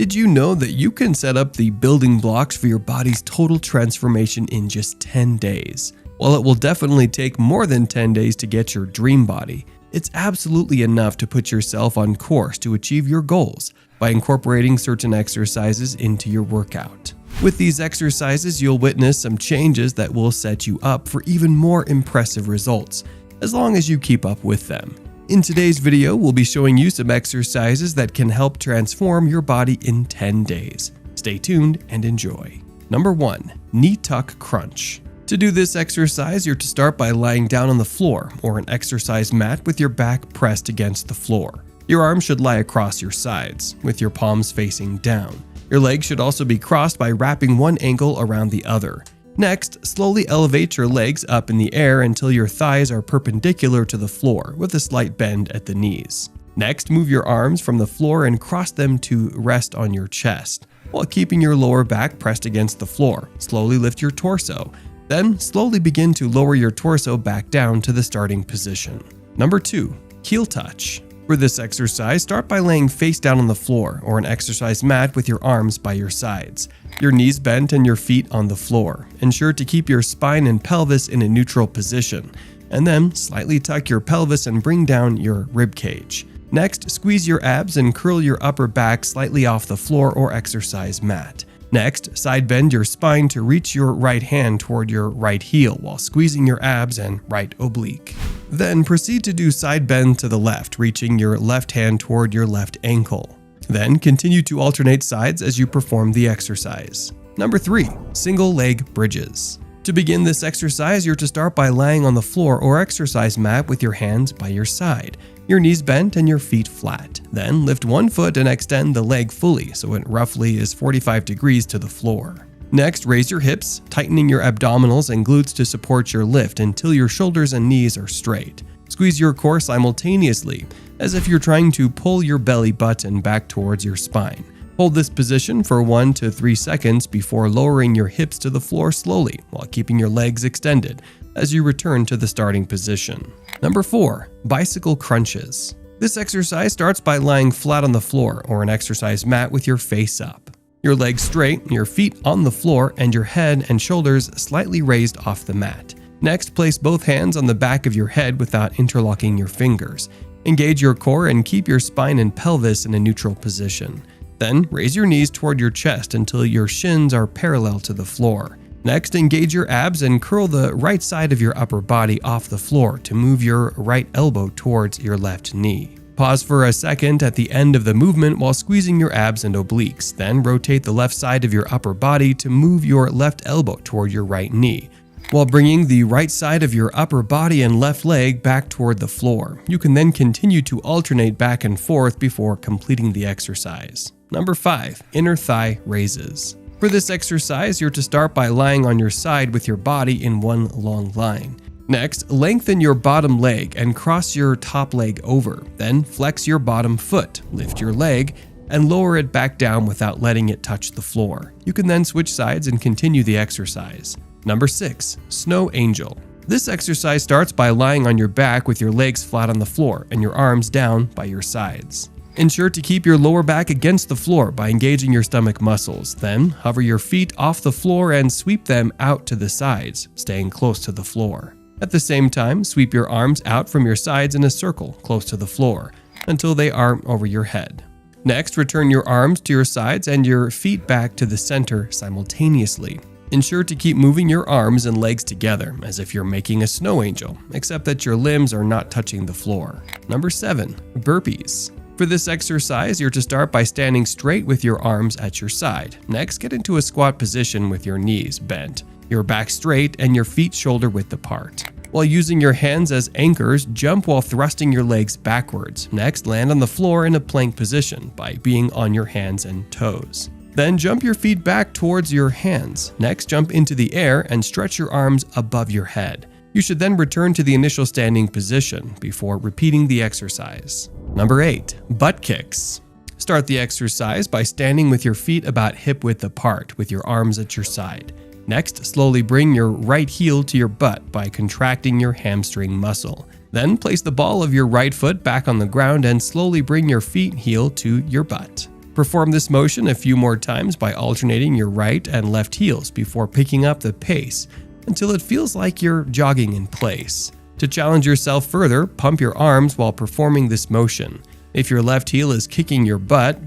Did you know that you can set up the building blocks for your body's total transformation in just 10 days? While it will definitely take more than 10 days to get your dream body, it's absolutely enough to put yourself on course to achieve your goals by incorporating certain exercises into your workout. With these exercises, you'll witness some changes that will set you up for even more impressive results, as long as you keep up with them. In today's video, we'll be showing you some exercises that can help transform your body in 10 days. Stay tuned and enjoy. Number 1. Knee tuck crunch. To do this exercise, you're to start by lying down on the floor or an exercise mat with your back pressed against the floor. Your arms should lie across your sides, with your palms facing down. Your legs should also be crossed by wrapping one ankle around the other. Next, slowly elevate your legs up in the air until your thighs are perpendicular to the floor with a slight bend at the knees. Next, move your arms from the floor and cross them to rest on your chest, while keeping your lower back pressed against the floor. Slowly lift your torso. Then, slowly begin to lower your torso back down to the starting position. Number 2. Heel touch. For this exercise, start by laying face down on the floor or an exercise mat with your arms by your sides, your knees bent and your feet on the floor. Ensure to keep your spine and pelvis in a neutral position, and then slightly tuck your pelvis and bring down your rib cage. Next, squeeze your abs and curl your upper back slightly off the floor or exercise mat. Next, side bend your spine to reach your right hand toward your right heel while squeezing your abs and right oblique. Then proceed to do side bend to the left, reaching your left hand toward your left ankle. Then continue to alternate sides as you perform the exercise. Number 3. Single leg bridges. To begin this exercise, you're to start by lying on the floor or exercise mat with your hands by your side, your knees bent and your feet flat. Then lift one foot and extend the leg fully so it roughly is 45 degrees to the floor. Next, raise your hips, tightening your abdominals and glutes to support your lift until your shoulders and knees are straight. Squeeze your core simultaneously, as if you're trying to pull your belly button back towards your spine. Hold this position for 1 to 3 seconds before lowering your hips to the floor slowly while keeping your legs extended as you return to the starting position. Number 4. Bicycle crunches. This exercise starts by lying flat on the floor or an exercise mat with your face up. Your legs straight, your feet on the floor, and your head and shoulders slightly raised off the mat. Next, place both hands on the back of your head without interlocking your fingers. Engage your core and keep your spine and pelvis in a neutral position. Then, raise your knees toward your chest until your shins are parallel to the floor. Next, engage your abs and curl the right side of your upper body off the floor to move your right elbow towards your left knee. Pause for a second at the end of the movement while squeezing your abs and obliques. Then rotate the left side of your upper body to move your left elbow toward your right knee, while bringing the right side of your upper body and left leg back toward the floor. You can then continue to alternate back and forth before completing the exercise. Number 5. Inner thigh raises. For this exercise, you're to start by lying on your side with your body in one long line. Next, lengthen your bottom leg and cross your top leg over. Then flex your bottom foot, lift your leg, and lower it back down without letting it touch the floor. You can then switch sides and continue the exercise. Number 6. Snow Angel. This exercise starts by lying on your back with your legs flat on the floor and your arms down by your sides. Ensure to keep your lower back against the floor by engaging your stomach muscles. Then, hover your feet off the floor and sweep them out to the sides, staying close to the floor. At the same time, sweep your arms out from your sides in a circle close to the floor until they are over your head. Next, return your arms to your sides and your feet back to the center simultaneously. Ensure to keep moving your arms and legs together as if you're making a snow angel, except that your limbs are not touching the floor. Number 7. Burpees. For this exercise, you're to start by standing straight with your arms at your side. Next, get into a squat position with your knees bent, your back straight, and your feet shoulder width apart. While using your hands as anchors, jump while thrusting your legs backwards. Next, land on the floor in a plank position by being on your hands and toes. Then jump your feet back towards your hands. Next, jump into the air and stretch your arms above your head. You should then return to the initial standing position before repeating the exercise. Number 8. Butt kicks. Start the exercise by standing with your feet about hip width apart with your arms at your side. Next, slowly bring your right heel to your butt by contracting your hamstring muscle. Then place the ball of your right foot back on the ground and slowly bring your feet heel to your butt. Perform this motion a few more times by alternating your right and left heels before picking up the pace until it feels like you're jogging in place. To challenge yourself further, pump your arms while performing this motion. If your left heel is kicking your butt,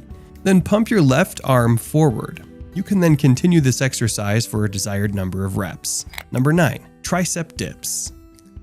then pump your left arm forward. You can then continue this exercise for a desired number of reps. Number 9. Tricep Dips.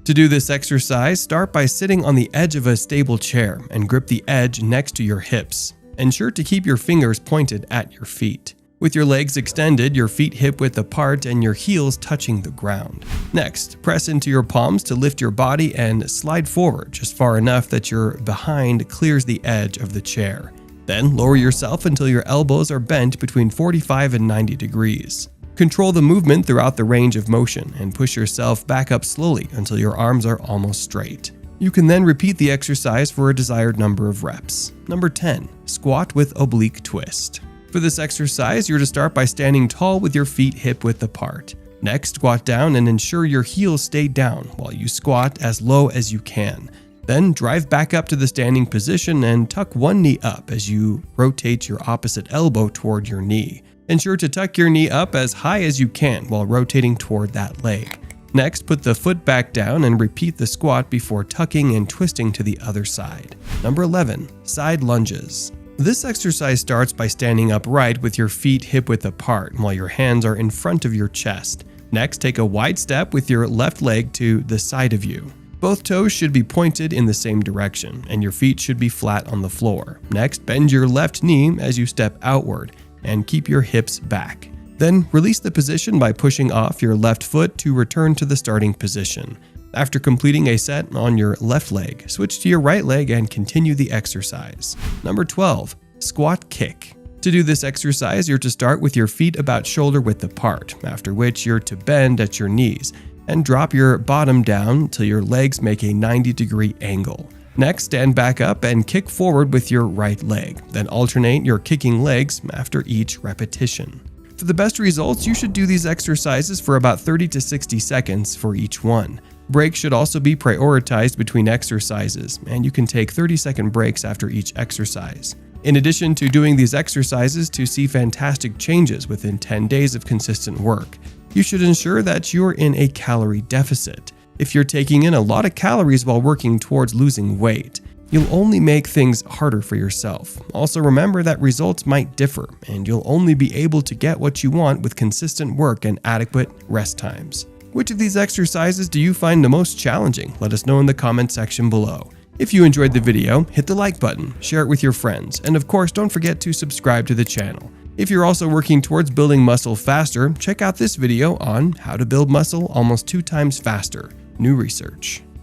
To do this exercise, start by sitting on the edge of a stable chair and grip the edge next to your hips. Ensure to keep your fingers pointed at your feet. With your legs extended, your feet hip-width apart, and your heels touching the ground. Next, press into your palms to lift your body and slide forward just far enough that your behind clears the edge of the chair. Then lower yourself until your elbows are bent between 45 and 90 degrees. Control the movement throughout the range of motion and push yourself back up slowly until your arms are almost straight. You can then repeat the exercise for a desired number of reps. Number 10. Squat with Oblique Twist. For this exercise, you're to start by standing tall with your feet hip-width apart. Next, squat down and ensure your heels stay down while you squat as low as you can. Then drive back up to the standing position and tuck one knee up as you rotate your opposite elbow toward your knee. Ensure to tuck your knee up as high as you can while rotating toward that leg. Next, put the foot back down and repeat the squat before tucking and twisting to the other side. Number 11. Side lunges. This exercise starts by standing upright with your feet hip-width apart while your hands are in front of your chest. Next, take a wide step with your left leg to the side of you. Both toes should be pointed in the same direction, and your feet should be flat on the floor. Next, bend your left knee as you step outward and keep your hips back. Then, release the position by pushing off your left foot to return to the starting position. After completing a set on your left leg, switch to your right leg and continue the exercise. Number 12. Squat kick. To do this exercise, you're to start with your feet about shoulder width apart, after which you're to bend at your knees and drop your bottom down till your legs make a 90-degree angle. Next, stand back up and kick forward with your right leg, then alternate your kicking legs after each repetition. For the best results, you should do these exercises for about 30 to 60 seconds for each one. Breaks should also be prioritized between exercises, and you can take 30-second breaks after each exercise. In addition to doing these exercises to see fantastic changes within 10 days of consistent work, you should ensure that you're in a calorie deficit. If you're taking in a lot of calories while working towards losing weight, you'll only make things harder for yourself. Also remember that results might differ, and you'll only be able to get what you want with consistent work and adequate rest times. Which of these exercises do you find the most challenging? Let us know in the comment section below. If you enjoyed the video, hit the like button, share it with your friends, and of course don't forget to subscribe to the channel. If you're also working towards building muscle faster, check out this video on how to build muscle almost 2 times faster. New research.